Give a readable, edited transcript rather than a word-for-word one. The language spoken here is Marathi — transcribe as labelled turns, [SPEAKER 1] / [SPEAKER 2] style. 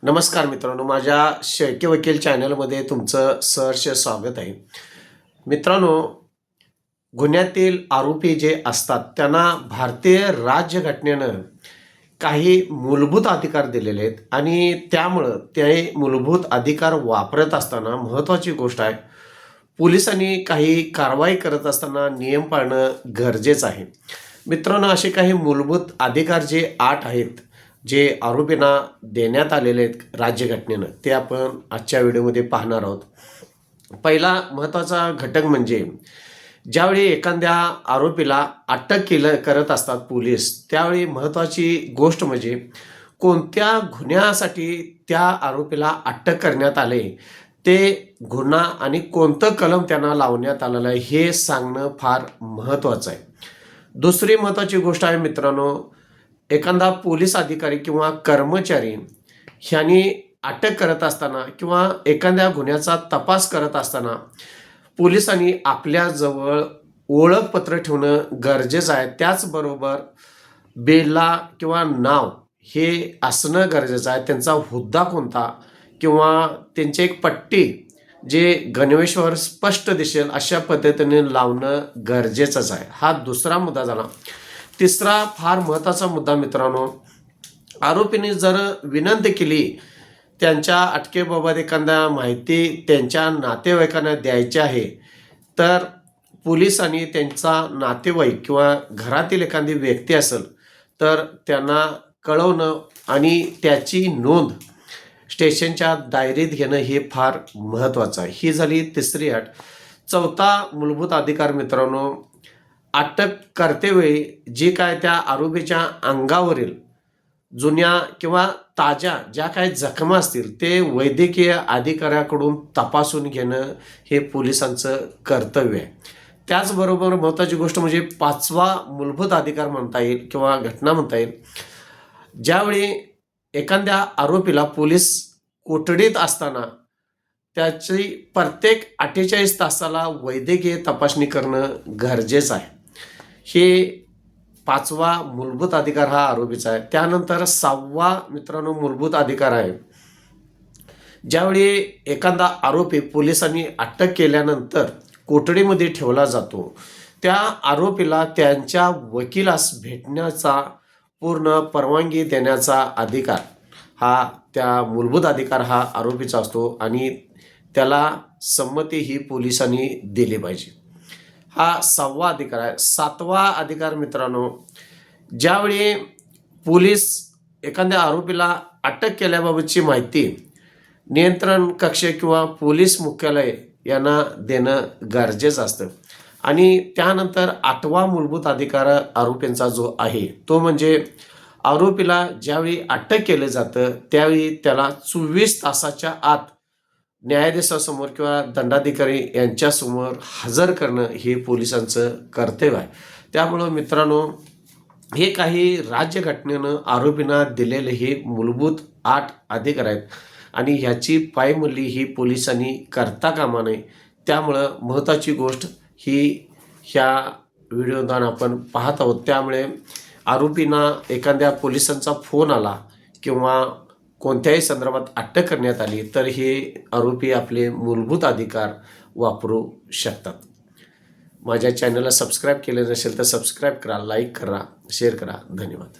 [SPEAKER 1] नमस्कार मित्रांनो, माझ्या शेळके वकील चॅनलमध्ये तुमचं सहर्ष स्वागत आहे. मित्रांनो, गुन्ह्यातील आरोपी जे असतात त्यांना भारतीय राज्यघटनेनं काही मूलभूत अधिकार दिलेले आहेत आणि त्यामुळं ते मूलभूत अधिकार वापरत असताना महत्त्वाची गोष्ट आहे, पोलिसांनी काही कारवाई करत असताना नियम पाळणं गरजेचं आहे. मित्रांनो, असे काही मूलभूत अधिकार जे 8 आहेत, जे आरोपींना देण्यात आलेले आहेत राज्यघटनेनं, ते आपण आजच्या व्हिडिओमध्ये पाहणार आहोत. पहिला महत्त्वाचा घटक म्हणजे ज्यावेळी एखाद्या आरोपीला अटक करत असतात पोलीस, त्यावेळी महत्त्वाची गोष्ट म्हणजे कोणत्या गुन्ह्यासाठी त्या आरोपीला अटक करण्यात आले, ते गुन्हा आणि कोणतं कलम त्यांना लावण्यात आलेलं आहे हे सांगणं फार महत्त्वाचं आहे. दुसरी महत्त्वाची गोष्ट आहे मित्रांनो, एखादा पोलीस अधिकारी किंवा कर्मचारी ह्यांनी अटक करत असताना किंवा एखाद्या गुन्ह्याचा तपास करत असताना पोलिसांनी आपल्याजवळ ओळखपत्र ठेवणं गरजेचं आहे. त्याचबरोबर बेला किंवा नाव हे असणं गरजेचं आहे. त्यांचा हुद्दा कोणता किंवा त्यांची एक पट्टी जे गणवेशावर स्पष्ट दिसेल अशा पद्धतीने लावणं गरजेचंच आहे. हा दुसरा मुद्दा झाला. तिसरा फार महत्त्वाचा मुद्दा मित्रांनो, आरोपींनी जर विनंती केली त्यांच्या अटकेबाबत एखादा माहिती त्यांच्या नातेवाईकांना द्यायची आहे, तर पोलिसांनी त्यांचा नातेवाईक किंवा घरातील एखादी व्यक्ती असेल तर त्यांना कळवणं आणि त्याची नोंद स्टेशनच्या डायरीत घेणं हे फार महत्त्वाचं आहे. ही झाली तिसरी अट. चौथा मूलभूत अधिकार मित्रांनो, अटक करतेवेळी जे काय त्या आरोपीच्या अंगावरील जुन्या किंवा ताज्या ज्या काही जखमा असतील ते वैद्यकीय अधिकाऱ्याकडून तपासून घेणं हे पोलिसांचं कर्तव्य आहे. त्याचबरोबर महत्त्वाची गोष्ट म्हणजे पाचवा मूलभूत अधिकार म्हणता येईल किंवा घटना म्हणता येईल, ज्यावेळी एखाद्या आरोपीला पोलीस कोठडीत असताना त्याची प्रत्येक 48 तासाला वैद्यकीय तपासणी करणं गरजेचं आहे. हे पाचवा मूलभूत अधिकार हा आरोपीचा आहे. त्यानंतर 6वा मित्रांनो मूलभूत अधिकार आहे, ज्यावेळी एखादा आरोपी पोलिसांनी अटक केल्यानंतर कोठडीमध्ये ठेवला जातो, त्या आरोपीला त्यांच्या वकिलास भेटण्याचा पूर्ण परवानगी देण्याचा अधिकार हा त्या मूलभूत अधिकार हा आरोपीचा असतो आणि त्याला संमती ही पोलिसांनी दिली पाहिजे. हा 6वा अधिकार आहे. 7वा अधिकार मित्रांनो, ज्यावेळी पोलीस एखाद्या आरोपीला अटक केल्याबाबतची माहिती नियंत्रण कक्ष किंवा पोलीस मुख्यालय यांना देणं गरजेचं असतं. आणि त्यानंतर 8वा मूलभूत अधिकार आरोपींचा जो आहे तो म्हणजे आरोपीला ज्यावेळी अटक केलं जातं त्यावेळी त्याला 24 तासाच्या आत न्यायाधीशासमोर किंवा दंडाधिकारी यांच्यासमोर हजर करणं हे पोलिसांचं कर्तव्य आहे. त्यामुळं मित्रांनो, हे काही राज्यघटनेनं आरोपींना दिलेले हे मूलभूत 8 अधिकार आहेत आणि ह्याची पायमल्ली ही पोलिसांनी करता कामा नये. त्यामुळं महत्त्वाची गोष्ट ही ह्या व्हिडिओद्वारे आपण पाहत आहोत. त्यामुळे आरोपींना एखाद्या पोलिसांचा फोन आला किंवा कोणत्याही संदर्भात अटक करण्यात आली तर हे आरोपी आपले मूलभूत अधिकार वापरू शकतात. माझ्या चॅनलला सबस्क्राईब केलं नसेल तर सबस्क्राईब करा, लाईक करा, शेअर करा. धन्यवाद.